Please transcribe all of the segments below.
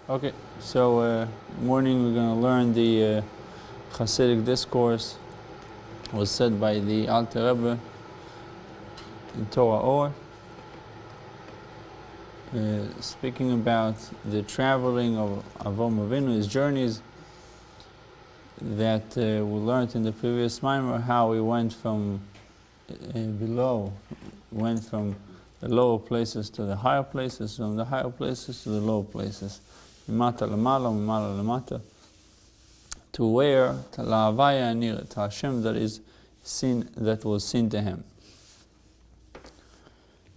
Okay, so morning we're going to learn the Hasidic discourse. Was said by the Alter Rebbe in Torah, speaking about the traveling of Avram Avinu, his journeys that we learned in the previous Maamar, how he went from went from the lower places to the higher places, from the higher places to the lower places. Mimata lamala, mimala lamata. To where? To la'avaya anir, to Hashem that is seen, that was seen to him.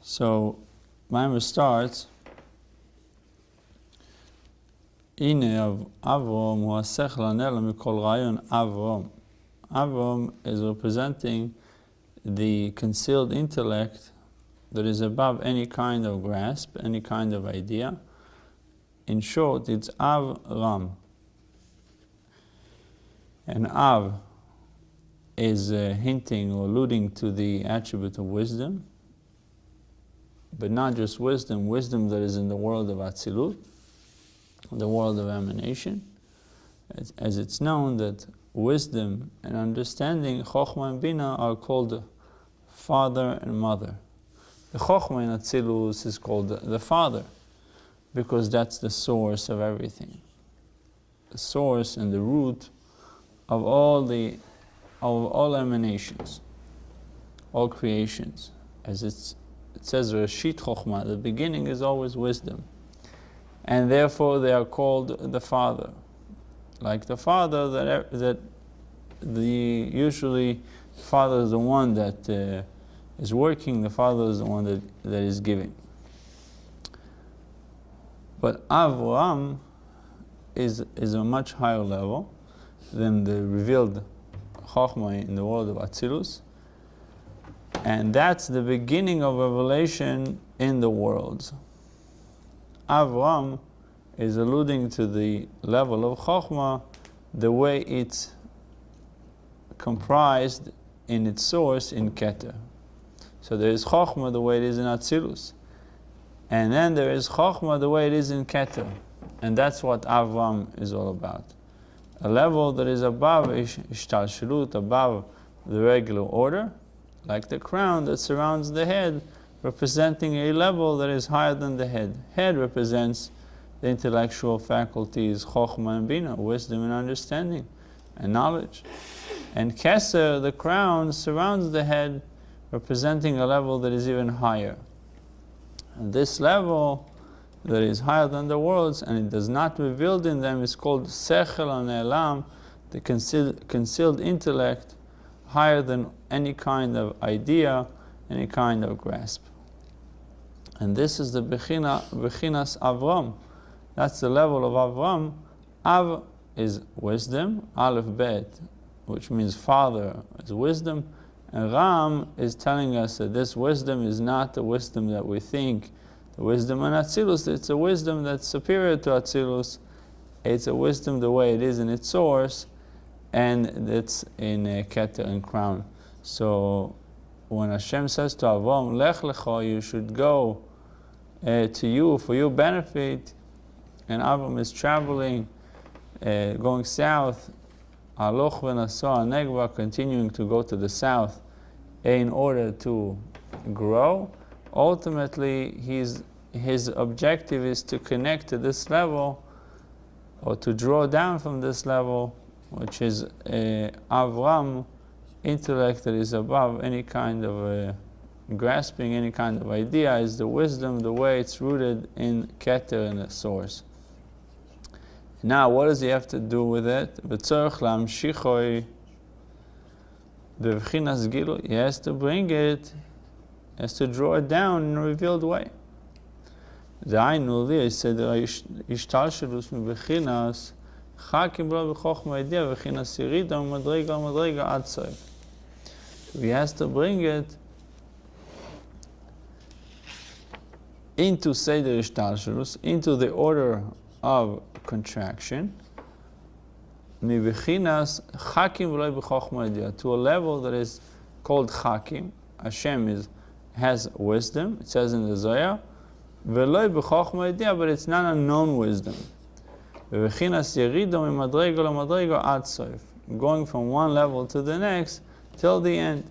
So, Maamar starts, Ine of Avram huasech lanela mikol rayon Avram. Avram is representing the concealed intellect that is above any kind of grasp, any kind of idea. In short, it's Avram. And Av is hinting or alluding to the attribute of wisdom, but not just wisdom, wisdom that is in the world of Atzilut, the world of emanation. As it's known that wisdom and understanding, Chokhmah and Bina, are called father and mother. The Chokhmah in Atzilus is called the father, because that's the source of everything. The source and the root of all emanations, all creations. As it says, Rashit Chokhmah, the beginning is always wisdom. And therefore they are called the father. Like the father, usually the father is the one that is working, the father is the one that is giving. But Avram is a much higher level than the revealed Chokhmah in the world of Atzilus. And that's the beginning of revelation in the worlds. Avram is alluding to the level of Chokhmah, the way it's comprised in its source in Keter. So there is Chokhmah the way it is in Atzilus. And then there is Chokhmah the way it is in Keter. And that's what Avram is all about. A level that is above Ishtalshalut, above the regular order, like the crown that surrounds the head, representing a level that is higher than the head. Head represents the intellectual faculties, Chokhmah and Bina, wisdom and understanding, and knowledge. And Keser, the crown, surrounds the head, representing a level that is even higher. And this level that is higher than the worlds, and it does not revealed in them, is called Sechel HaNe'elam, the concealed intellect, higher than any kind of idea, any kind of grasp. And this is the Bechinas Avram. That's the level of Avram. Av is wisdom, Aleph Bet, which means father, is wisdom. And Ram is telling us that this wisdom is not the wisdom that we think. The wisdom in Atzilus, it's a wisdom that's superior to Atzilus. It's a wisdom the way it is in its source, and it's in Keter and crown. So when Hashem says to Avram, Lech Lecha, you should go to you for your benefit, and Avram is traveling, going south, Aloch v'naso negva, continuing to go to the south in order to grow. Ultimately, his objective is to connect to this level, or to draw down from this level, which is Avram, intellect that is above any kind of grasping, any kind of idea, is the wisdom, the way it's rooted in Keter, in the source. Now, what does he have to do with it? He has to bring it, has to draw it down in a revealed way. He said, he has to bring it into Seder Ishtalshalus, into the order of contraction, to a level that is called Chakim. Hashem has wisdom, it says in the Zohar, but it's not a known wisdom. Going from one level to the next till the end.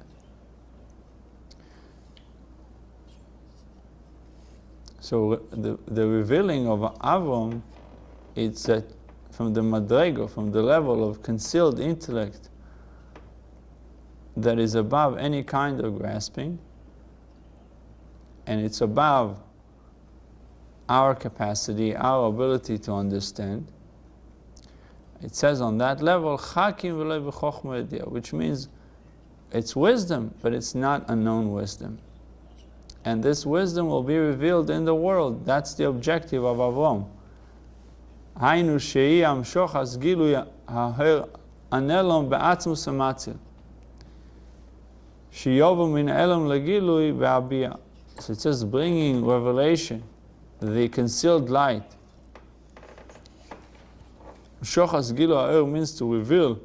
So the revealing of Avram, it's that from the madrego, from the level of concealed intellect that is above any kind of grasping, and it's above our capacity, our ability to understand. It says on that level, which means it's wisdom, but it's not unknown wisdom. And this wisdom will be revealed in the world. That's the objective of Avram. So it says bringing revelation, the concealed light. Shochas Gilu Ha'er means to reveal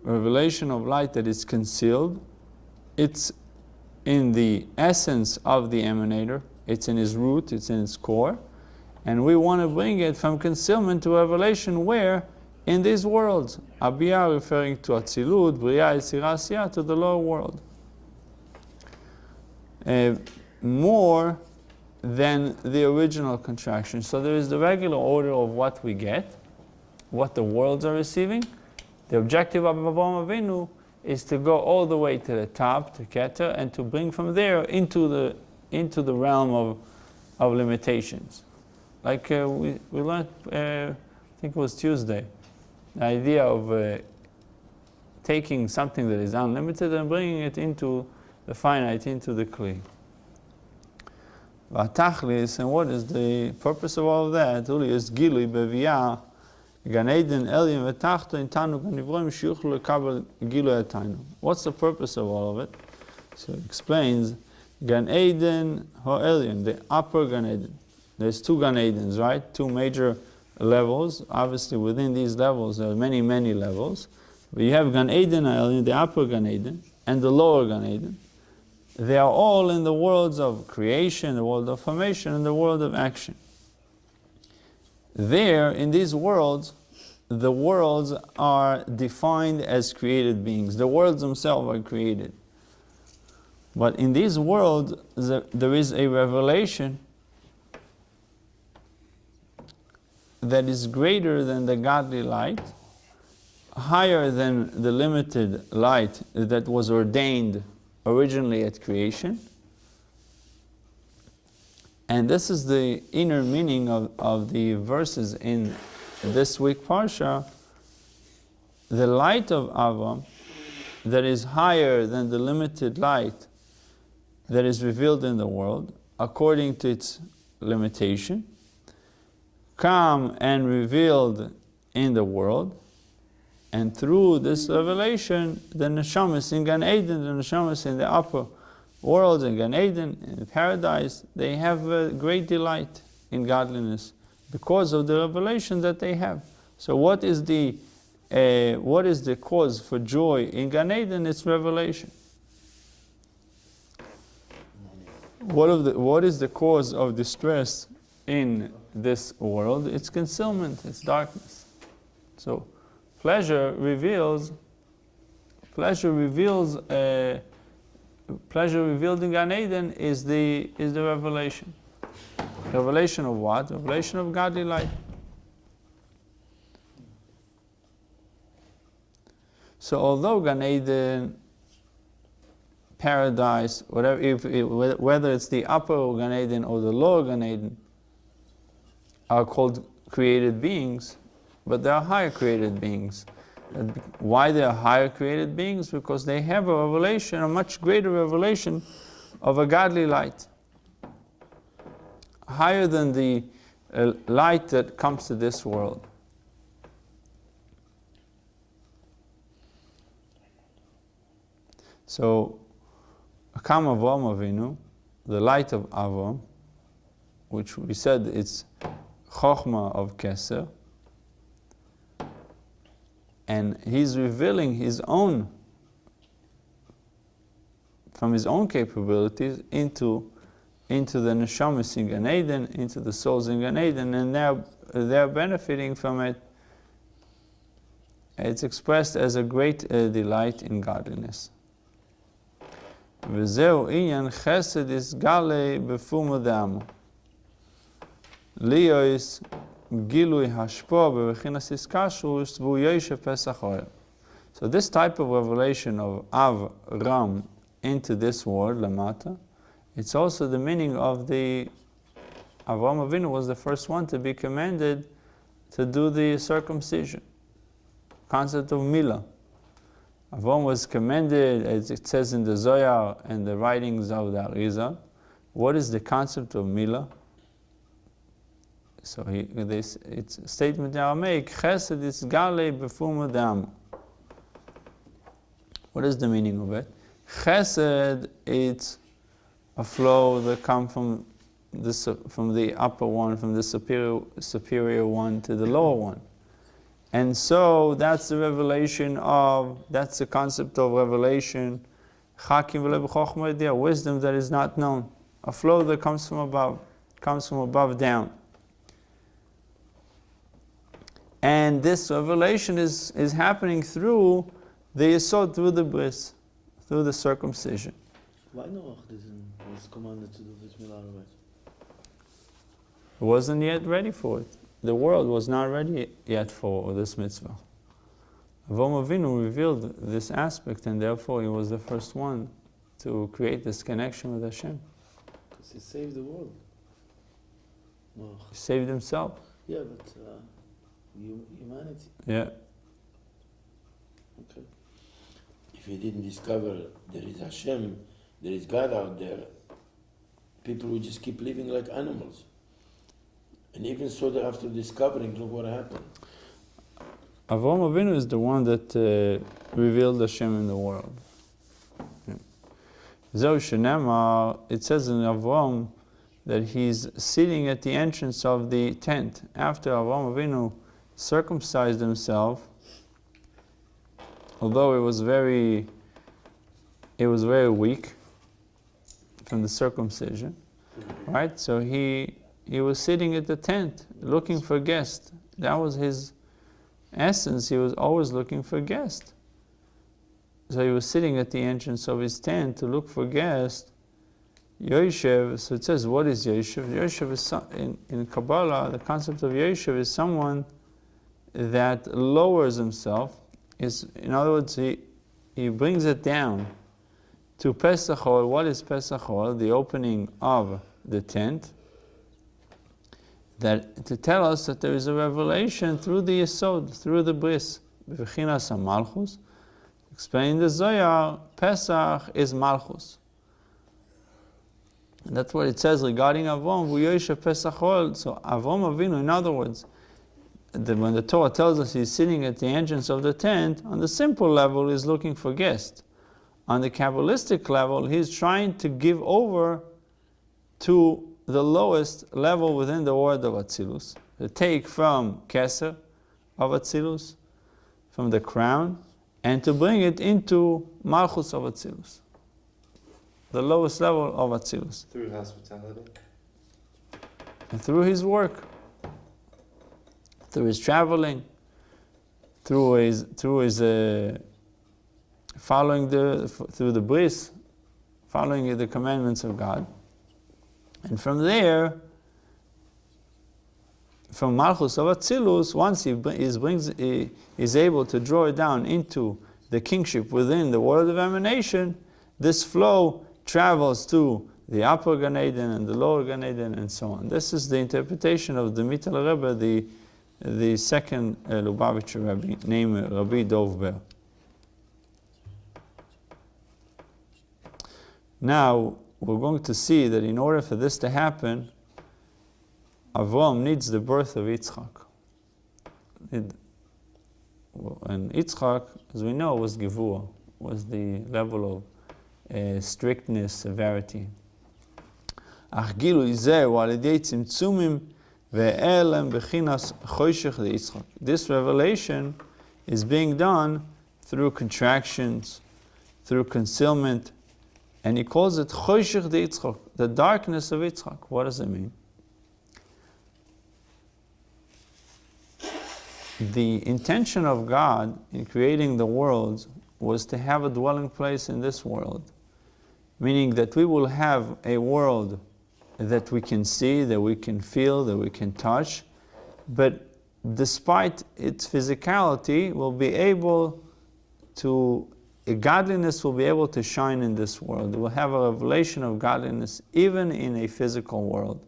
revelation of light that is concealed. It's in the essence of the emanator, it's in his root, it's in its core, and we want to bring it from concealment to revelation where? In these worlds. Abiyah referring to Atzilut, Bria, Yetzirah, Asiyah, to the lower world. More than the original contraction. So there is the regular order of what we get, what the worlds are receiving. The objective of Avraham Avinu is to go all the way to the top, to Keter, and to bring from there into the realm of limitations. Like we learned, I think it was Tuesday, the idea of taking something that is unlimited and bringing it into the finite, into the Kli. V'atachlis, and what is the purpose of all of that? Uli is Gilui Beviyah, Gan Eden Elyon V'tachto Intanu Ganivroim Shiuchlu Lekabel Gilui Ataynu. What's the purpose of all of it? So it explains Gan Eden Ha'elyon, the upper Gan Eden. There's two Gan Edens, right? Two major levels. Obviously within these levels there are many, many levels. But you have Gan Eden Ha'elyon, the upper Gan Eden, and the lower Gan Eden. They are all in the worlds of creation, the world of formation, and the world of action. There, in these worlds, the worlds are defined as created beings. The worlds themselves are created. But in these worlds, there is a revelation that is greater than the godly light, higher than the limited light that was ordained originally at creation. And this is the inner meaning of the verses in this week's Parsha. The light of Avram that is higher than the limited light that is revealed in the world, according to its limitation, come and revealed in the world. And through this revelation, the neshamas in Gan Eden, the neshamas in the upper worlds, in Gan Eden, in paradise, they have a great delight in godliness because of the revelation that they have. So what is the cause for joy in Gan Eden? It's revelation. What is the cause of distress in this world? It's concealment, it's darkness. So pleasure revealed in Gan Eden is the revelation. Revelation of what? Revelation of godly light. So although Gan Eden, paradise, whether it's the upper Gan Eden or the lower Gan Eden, are called created beings, but they are higher created beings. Why they are higher created beings? Because they have a revelation, a much greater revelation of a godly light. Higher than the light that comes to this world. So, Akam Avram Avinu, the light of Avram, which we said it's Chochmah of Keser, and he's revealing his own, from his own capabilities into the neshamas in Gan Eden, into the souls in Gan Eden, and they're benefiting from it it's expressed as a great delight in godliness. וזהו עניין חסד יסגלה בפומו דעמו. ליאוס גילוי השפוע בבחינת איסקשרוס והוא יושב פסח אוהל. So this type of revelation of Avram into this world, Lamata, it's also the meaning of the Avraham Avinu was the first one to be commanded to do the circumcision. Concept of Milah. Avraham was commanded, as it says in the Zohar and the writings of the Arizal. What is the concept of Milah? So it's a statement in Aramaic, Chesed isgale b'fum adam. What is the meaning of it? Chesed, it's a flow that comes from the upper one, from the superior one to the lower one. And so that's the revelation that's the concept of revelation, wisdom that is not known. A flow that comes from above down. And this revelation is happening through the Yesod, through the bris, through the circumcision. Why Noach was commanded to do this milah? It wasn't yet ready for it. The world was not ready yet for this mitzvah. Avraham Avinu revealed this aspect, and therefore he was the first one to create this connection with Hashem. Because he saved the world. Noach. He saved himself. Yeah, but humanity. Yeah. Okay. If he didn't discover there is Hashem, there is God out there, people would just keep living like animals. And even so, that after discovering, look what happened. Avraham Avinu is the one that revealed Hashem in the world. Zeu Shenema, it says in Avraham that he's sitting at the entrance of the tent. After Avraham Avinu circumcised himself, although it was very weak from the circumcision, right? So he was sitting at the tent looking for guests. That was his essence. He was always looking for guests. So he was sitting at the entrance of his tent to look for guests. Yoshev, so it says, what is Yoshev? Yoshev is, in Kabbalah, the concept of Yoshev is someone that lowers himself. In other words, he brings it down to Pesach Oil. What is Pesach Oil? The opening of the tent. That to tell us that there is a revelation through the Yesod, through the bris, b'chinas malchus. Explaining the Zohar, Pesach is malchus. And that's what it says regarding Avram, v'yoshev Pesach Oil. So Avram Avinu, in other words, when the Torah tells us he's sitting at the entrance of the tent, on the simple level, he's looking for guests. On the Kabbalistic level, he's trying to give over to the lowest level within the word of Atzilus. To take from Keser of Atzilus, from the crown, and to bring it into Malchus of Atzilus. The lowest level of Atzilus. Through hospitality? And through his work. Through his traveling. Through his following through the bris, following the commandments of God. And from there, from Malchus of Atzilus, once he is able to draw it down into the kingship within the world of emanation, this flow travels to the upper Gan Eden and the lower Gan Eden and so on. This is the interpretation of the Mital Rebbe, the second Lubavitcher Rebbe, named Rabbi Dov Ber. Now, we're going to see that in order for this to happen, Avram needs the birth of Yitzchak. And Yitzchak, as we know, was Gevurah, was the level of strictness, severity. Ach gilui zeh al yedei tzimtzumim ve'elem bechinas choshech leYitzchak. This revelation is being done through contractions, through concealment, and he calls it choshech leYitzchak, the darkness of Yitzchak. What does it mean? the intention of God in creating the world was to have a dwelling place in this world, meaning that we will have a world that we can see, that we can feel, that we can touch, but despite its physicality, we'll be able to, godliness will be able to shine in this world. We'll have a revelation of godliness even in a physical world.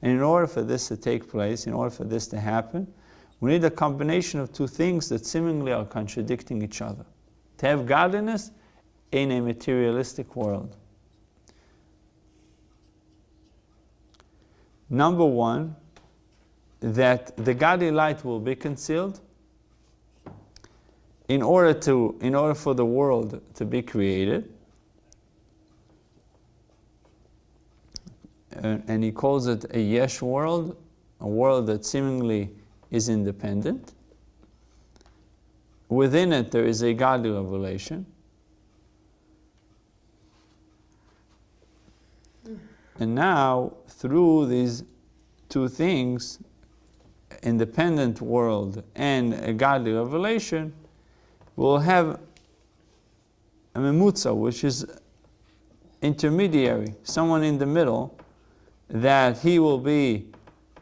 And in order for this to take place, in order for this to happen, we need a combination of two things that seemingly are contradicting each other. To have godliness in a materialistic world. Number one, that the godly light will be concealed in order for the world to be created. And he calls it a yesh world, a world that seemingly is independent. Within it there is a godly revelation. And now, through these two things, independent world and a godly revelation, we'll have a memutza, which is intermediary, someone in the middle, that he will be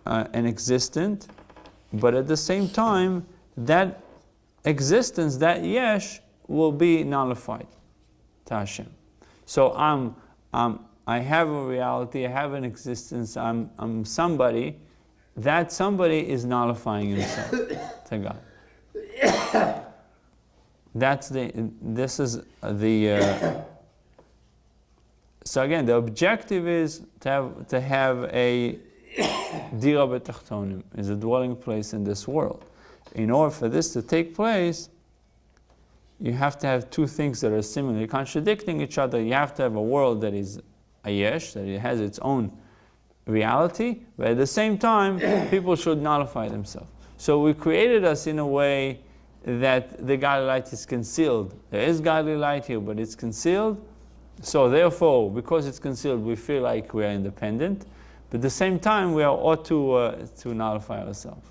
an existent, but at the same time, that existence, that yesh, will be nullified to Hashem. So I have a reality, I have an existence, I'm somebody. That somebody is nullifying himself to God. So again, the objective is to have a dira b'tachtonim, is a dwelling place in this world. In order for this to take place, you have to have two things that are seemingly contradicting each other. You have to have a world that is a yesh, that it has its own reality, but at the same time, people should nullify themselves. So we created us in a way that the godly light is concealed. There is godly light here, but it's concealed. So therefore, because it's concealed, we feel like we are independent, but at the same time, we are ought to nullify ourselves.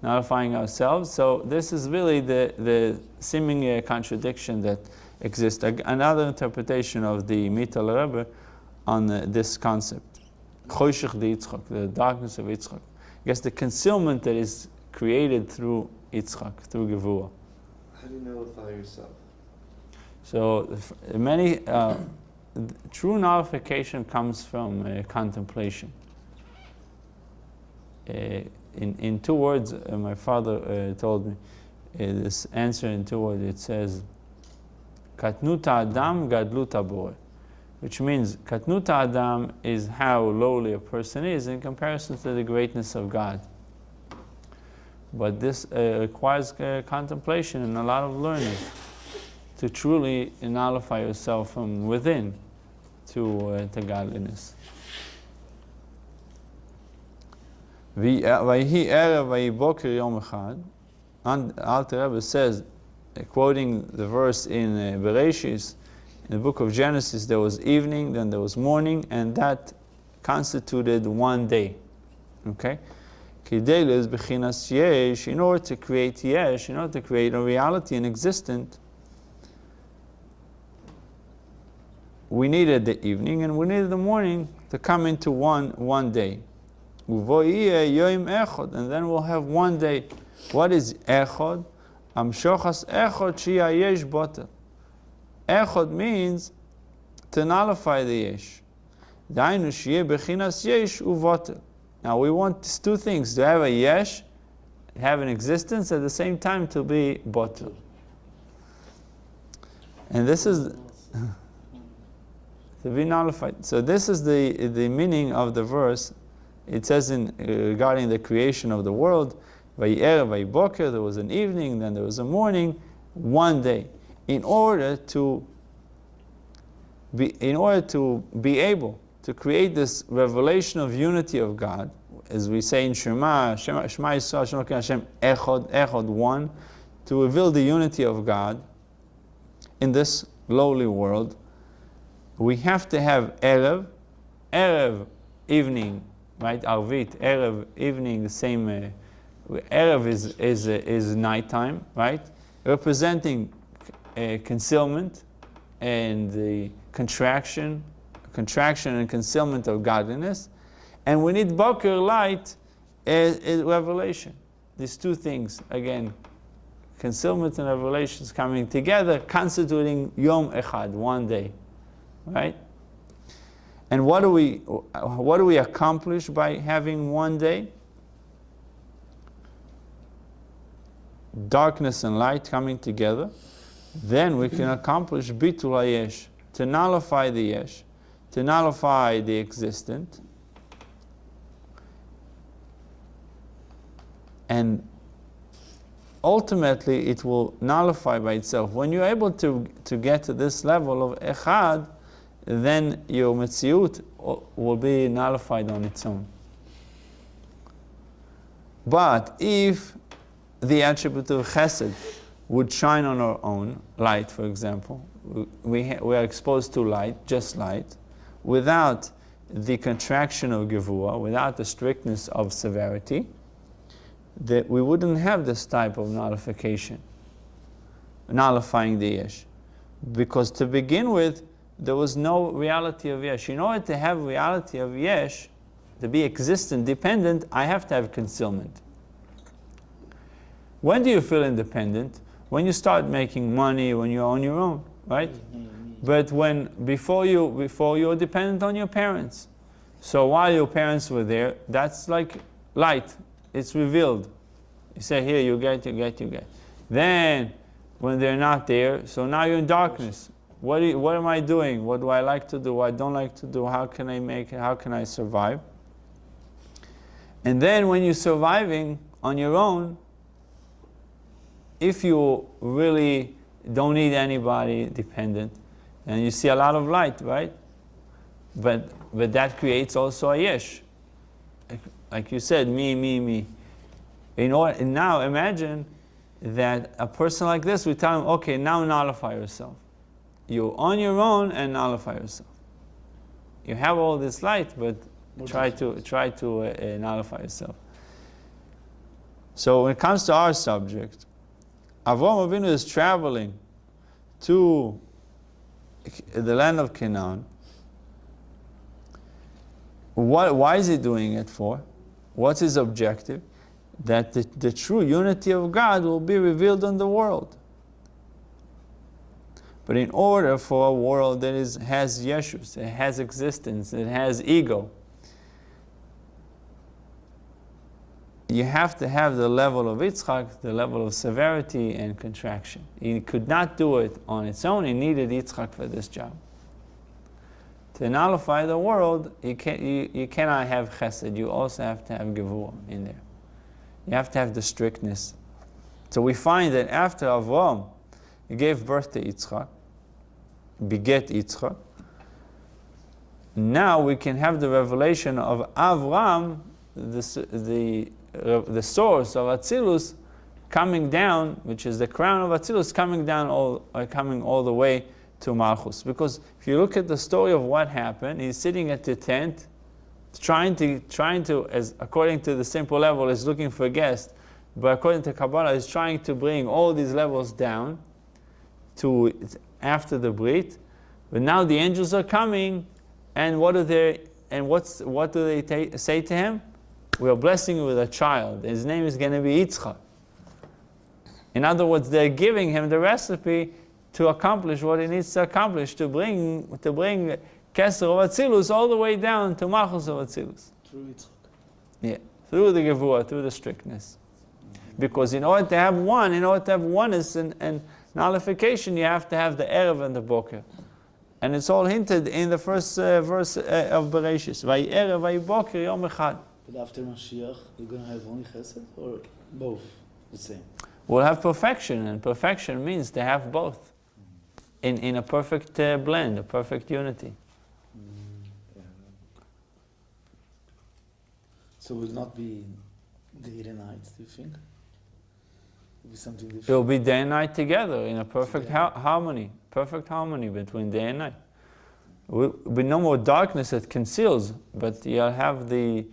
Nullifying ourselves. So this is really the seeming contradiction that exists. Another interpretation of the Mital Rebbe on this concept. Choshech de Yitzchak, the darkness of Yitzchak. I guess the concealment that is created through Yitzchak, through Gevurah. How do you nullify yourself? So many true nullification comes from contemplation. In two words, my father told me this answer in two words. It says, "Katnuta Adam, Gadluta Boreh," which means Katnuta Adam is how lowly a person is in comparison to the greatness of God. But this requires contemplation and a lot of learning to truly nullify yourself from within to godliness. Vayhi erev vayhi boker yom echad. Alter Rebbe says, quoting the verse in Bereshis, in the book of Genesis, there was evening, then there was morning, and that constituted one day. Okay? Kidei is bechinas yesh, in order to create yesh, in order to create a reality, an existent, we needed the evening and we needed the morning to come into one day. And then we'll have one day. What is echod? Amshochas echod shia yesh botel. Echod means to nullify the yesh. Dainu shia bechinas yesh uvotel. Now we want these two things, to have a yesh, have an existence, at the same time to be botel. And this is to be nullified. So this is the meaning of the verse. It says regarding the creation of the world, Vayerev Vayiboker, there was an evening, then there was a morning, one day. In order to be able to create this revelation of unity of God, as we say in Shema Yisrael, Hashem Echad, one, to reveal the unity of God in this lowly world, we have to have Erev, evening, right? Arvit, Erev, evening, the same Erev is nighttime, right? Representing concealment and the contraction and concealment of godliness. And we need Boker, light, as revelation. These two things, again, concealment and revelations coming together, constituting Yom Echad, one day, right? And what do we accomplish by having one day? Darkness and light coming together. Then we can accomplish Bitul HaYesh, to nullify the Yesh, to nullify the existent. And ultimately it will nullify by itself. When you're able to get to this level of Echad, then your Metziut will be nullified on its own. But if the attribute of Chesed would shine on our own, light for example, we are exposed to light, just light, without the contraction of Gevurah, without the strictness of severity, that we wouldn't have this type of nullification, nullifying the Yesh. Because to begin with, there was no reality of Yesh. In order to have reality of Yesh, to be existent, dependent, I have to have concealment. When do you feel independent? When you start making money, when you're on your own, right? But before you're dependent on your parents. So while your parents were there, that's like light. It's revealed. You say, here, you get. Then, when they're not there, so now you're in darkness. What am I doing? What do I like to do? What I don't like to do? How can I make it? How can I survive? And then when you're surviving on your own, if you really don't need anybody dependent, and you see a lot of light, right? But that creates also a Yesh. Like you said, me. And now imagine that a person like this, we tell him, okay, now nullify yourself. You're on your own and nullify yourself. You have all this light, but try to nullify yourself. So when it comes to our subject, Avraham Avinu is traveling to the land of Canaan. Why is he doing it for? What's his objective? That the true unity of God will be revealed in the world. But in order for a world that has Yeshus, it has existence, it has ego, you have to have the level of Yitzchak, the level of severity and contraction. He could not do it on its own, he needed Yitzchak for this job. To nullify the world, you cannot have chesed, you also have to have gevurah in there. You have to have the strictness. So we find that after Avraham, he gave birth to Yitzchak, beget Yitzchak. Now we can have the revelation of Avraham, the source of Atzilus, coming down, which is the crown of Atzilus, coming all the way to Malchus. Because if you look at the story of what happened, he's sitting at the tent, trying to, as according to the simple level, is looking for a guest, but according to Kabbalah, is trying to bring all these levels down to after the Brit. But now the angels are coming, and what do they say to him? We are blessing you with a child. His name is going to be Yitzchak. In other words, they're giving him the recipe to accomplish what he needs to accomplish, to bring Keser of Atzilus all the way down to Malchus of Atzilus. Through Yitzchak. Yeah, through the Gevurah, through the strictness. Because in order to have oneness and nullification, you have to have the Erev and the Boker. And it's all hinted in the first verse of Bereshis. Vayi Erev, vayi Boker, Yom Echad. But after Mashiach, you're going to have only chesed or both the same? We'll have perfection, and perfection means to have both in a perfect blend, a perfect unity. Yeah. So it will not be day and night, do you think? It will be something different? It will be day and night together in a perfect harmony. Perfect harmony between day and night. There will be no more darkness that conceals, but you'll have the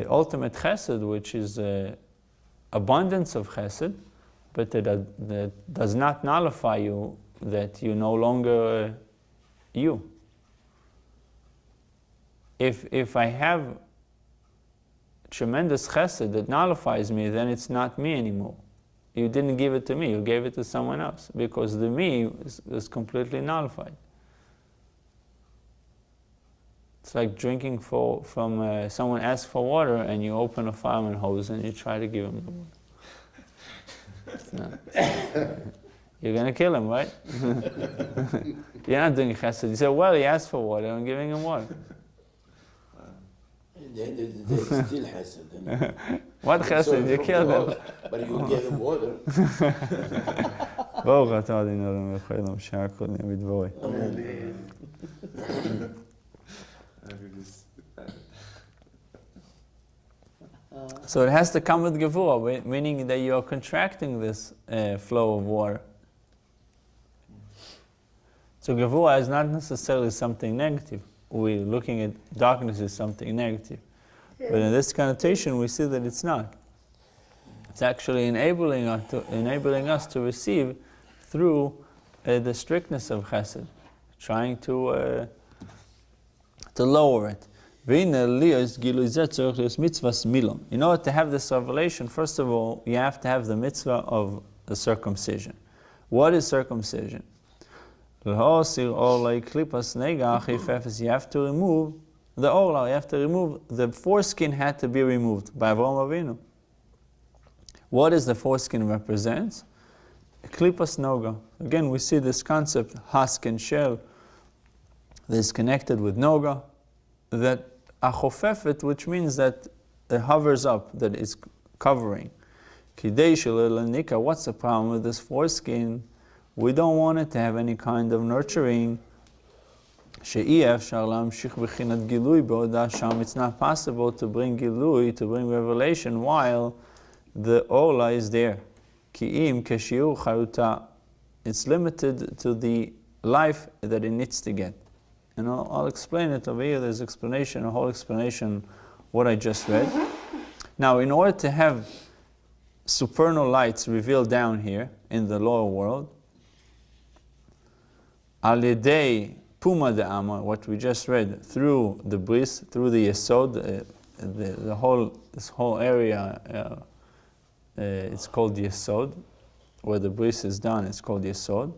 ultimate chesed, which is abundance of chesed, but that does not nullify you, that you no longer you. If I have tremendous chesed that nullifies me, then it's not me anymore. You didn't give it to me, you gave it to someone else, because the me is completely nullified. It's like drinking from someone asks for water and you open a fireman hose and you try to give him the water. It's not. You're going to kill him, right? You're not doing chesed. You say, well, he asked for water, I'm giving him water. At the end of the day, it's still chesed. What chesed? You killed him. But you gave him water. ברוך אתה אדינו אלוהינו מלכנו בשעה כל ימי דברי. So it has to come with gevurah, meaning that you are contracting this flow of water. So gevurah is not necessarily something negative. We're looking at darkness as something negative. But in this connotation, we see that it's not. It's actually enabling us to receive through the strictness of chesed, trying to lower it. In order to have this revelation, first of all, you have to have the mitzvah of the circumcision. What is circumcision? You have to remove the olah, you have to remove, the foreskin had to be removed by Avraham Avinu. What does the foreskin represent? Klipas noga. Again, we see this concept, husk and shell, that is connected with noga, that achofefet, which means that it hovers up, that is covering. What's the problem with this foreskin? We don't want it to have any kind of nurturing. It's not possible to bring gilui, to bring revelation, while the ola is there. It's limited to the life that it needs to get. And I'll explain it over here. There's explanation, a whole explanation, what I just read. Now, in order to have supernal lights revealed down here in the lower world, al yedei puma de Amar, what we just read, through the bris, through the yesod, this whole area, it's called yesod, where the bris is done, it's called yesod.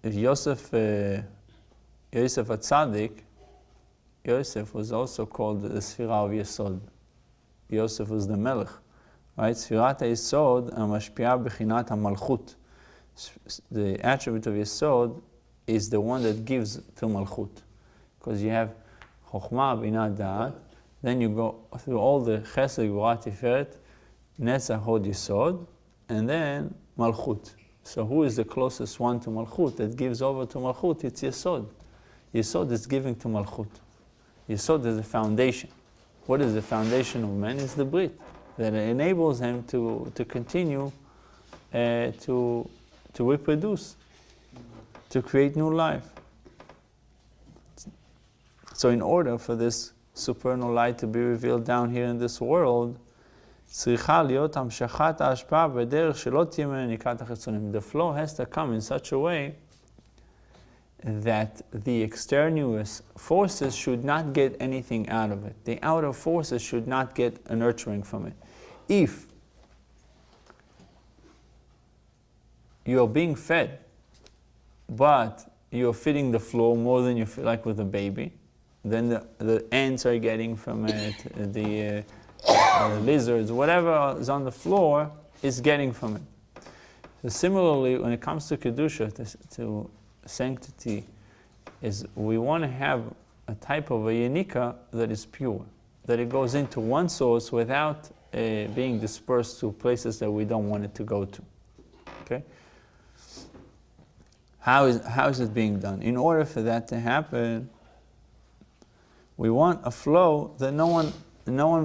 Yosef HaTzadik, Yosef was also called the Sfira of Yesod. Yosef was the Melech, right? Sfirat HaYesod, Amashpiah Bechinat HaMalchut. The attribute of Yesod is the one that gives to Malchut. Because you have Chokhmah, Binah, Da'at, then you go through all the Chesed, Gvurah, Tiferet, Netzach, Hod, Yesod, and then Malchut. So who is the closest one to Malchut that gives over to Malchut? It's Yesod. Yesod is giving to Malchut. Yesod is the foundation. What is the foundation of man? It's the Brit that enables him to continue to reproduce, to create new life. So in order for this supernal light to be revealed down here in this world, the flow has to come in such a way that the extraneous forces should not get anything out of it. The outer forces should not get a nurturing from it. If you're being fed, but you're feeding the floor more than you feel like with a baby, then the ants are getting from it, the lizards, whatever is on the floor is getting from it. So similarly, when it comes to Kedusha, to sanctity, is we want to have a type of a Yenika that is pure, that it goes into one source without being dispersed to places that we don't want it to go to. Okay? How is it being done? In order for that to happen, we want a flow that no one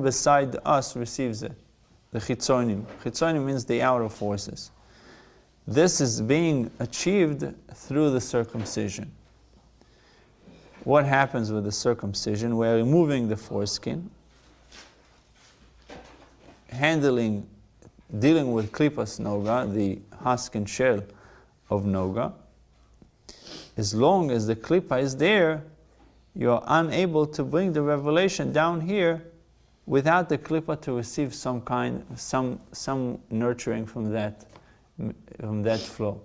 beside us receives it. The chitzonim. Chitzonim means the outer forces. This is being achieved through the circumcision. What happens with the circumcision? We're removing the foreskin. dealing with klipas noga, the husk and shell of noga, as long as the klipa is there, you are unable to bring the revelation down here without the klipa to receive some nurturing from that flow.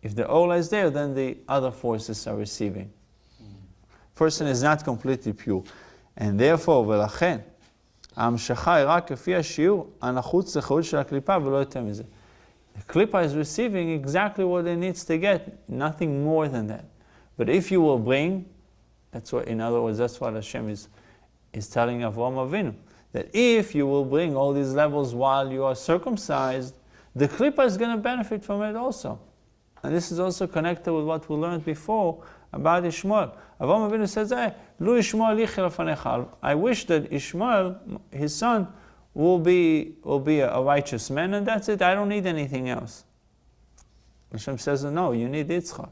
If the ola is there, then the other forces are receiving. Person is not completely pure, and therefore, ולכן, ההמשכה היא רק כפי השיעור הנחוץ לחירות של הקליפה ולא יותר מזה. The klipa is receiving exactly what it needs to get, nothing more than that. But if you will bring, in other words, that's what Hashem is telling Avraham Avinu, that if you will bring all these levels while you are circumcised, the klipa is going to benefit from it also. And this is also connected with what we learned before about Ishmael. Avraham Avinu says, Lu Ishmael lichel afanecha. I wish that Ishmael, his son, will be a righteous man, and that's it. I don't need anything else. Hashem says, no, you need Yitzchak.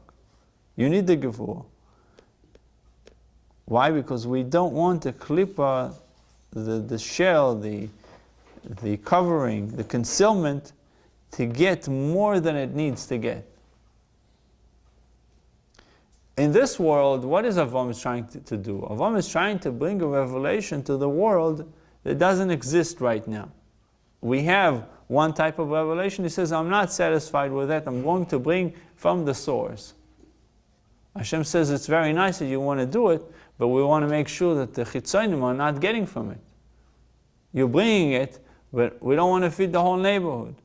You need the Gevurah. Why? Because we don't want the klipa, the shell, the covering, the concealment, to get more than it needs to get. In this world, what is Avraham trying to do? Avraham is trying to bring a revelation to the world that doesn't exist right now. We have one type of revelation. He says, I'm not satisfied with that. I'm going to bring from the source. Hashem says, it's very nice that you want to do it, but we want to make sure that the chitzonim are not getting from it. You're bringing it, but we don't want to feed the whole neighborhood.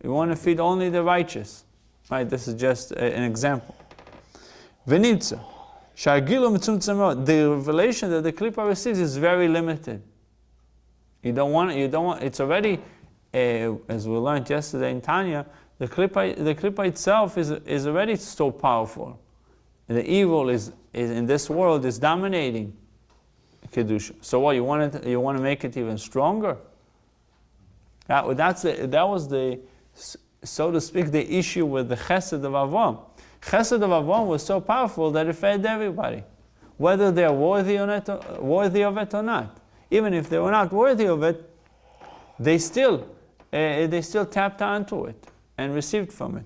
We want to feed only the righteous. Right? This is just an example. V'nimtza, the revelation that the klipa receives is very limited. You don't want, it's already, as we learned yesterday in Tanya, the klipa itself is already so powerful. The evil is in this world is dominating Kedusha. So what, you want to make it even stronger? That was the, so to speak, the issue with the chesed of Avraham. Chesed of Avraham was so powerful that it fed everybody, whether they're worthy of it or not. Even if they were not worthy of it, they still tapped onto it and received from it.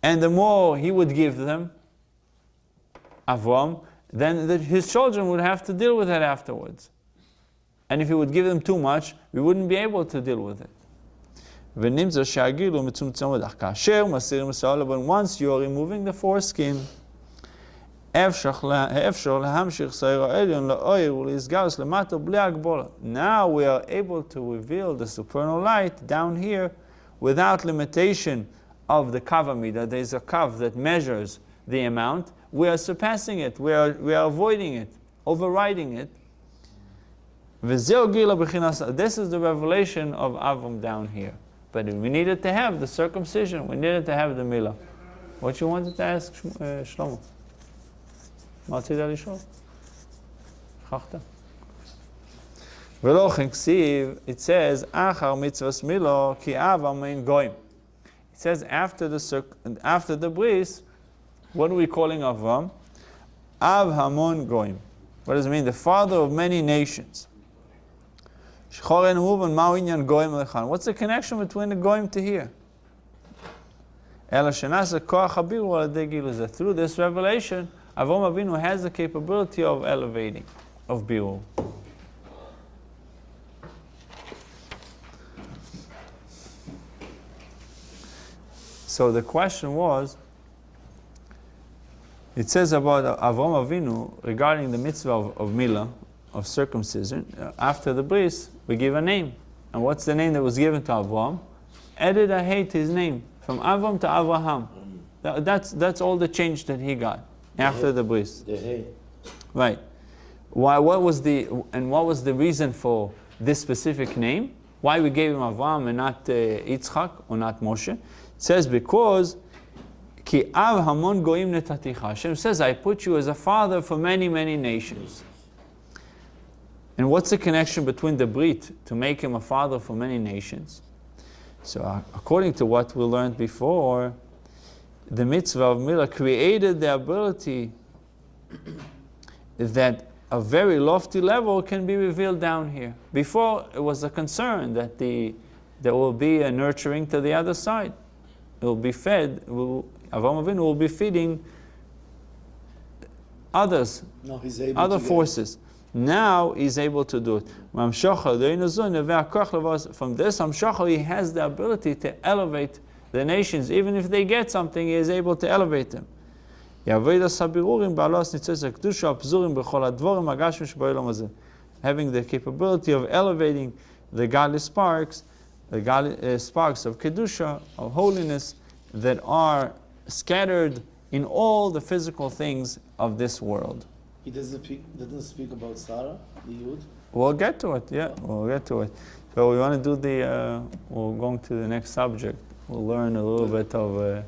And the more he would give them, Avraham, then his children would have to deal with it afterwards. And if he would give them too much, we wouldn't be able to deal with it. But once you are removing the foreskin, now we are able to reveal the supernal light down here without limitation of the kav midah. There is a kav that measures the amount. We are surpassing it. We are avoiding it, overriding it. This is the revelation of Avram down here. But we needed to have the circumcision. We needed to have the milah. What you wanted to ask, Shlomo? It says, Achar mitzvahs milo ki avam ein goyim. It says after the bris, what are we calling Avram? Av hamon goyim. What does it mean? The father of many nations. What's the connection between the goyim to here? Through this revelation, Avraham Avinu has the capability of elevating, of birur. So the question was, it says about Avraham Avinu regarding the mitzvah of milah, of circumcision. After the bris, we give a name. And what's the name that was given to Avraham? Added a hey to his name, from Avram to Avraham. That's all the change that he got after the bris. The hey. Right. What was the reason for this specific name? Why we gave him Avraham and not Yitzchak or not Moshe? It says because Ki av hamon goyim netaticha. Hashem says, I put you as a father for many, many nations. And what's the connection between the Brit to make him a father for many nations? So according to what we learned before, the mitzvah of milah created the ability that a very lofty level can be revealed down here. Before, it was a concern that there will be a nurturing to the other side. It will be fed, Avraham Avinu will be feeding others, No, he's able other to forces. Now he's able to do it. From this Hamshacha, he has the ability to elevate the nations. Even if they get something, he is able to elevate them. Having the capability of elevating the godly sparks, the godly sparks of Kedusha, of holiness, that are scattered in all the physical things of this world. He doesn't speak about Sarah, the Yud. We'll get to it, yeah, we'll get to it. So we want to do we're going to the next subject. We'll learn a little bit of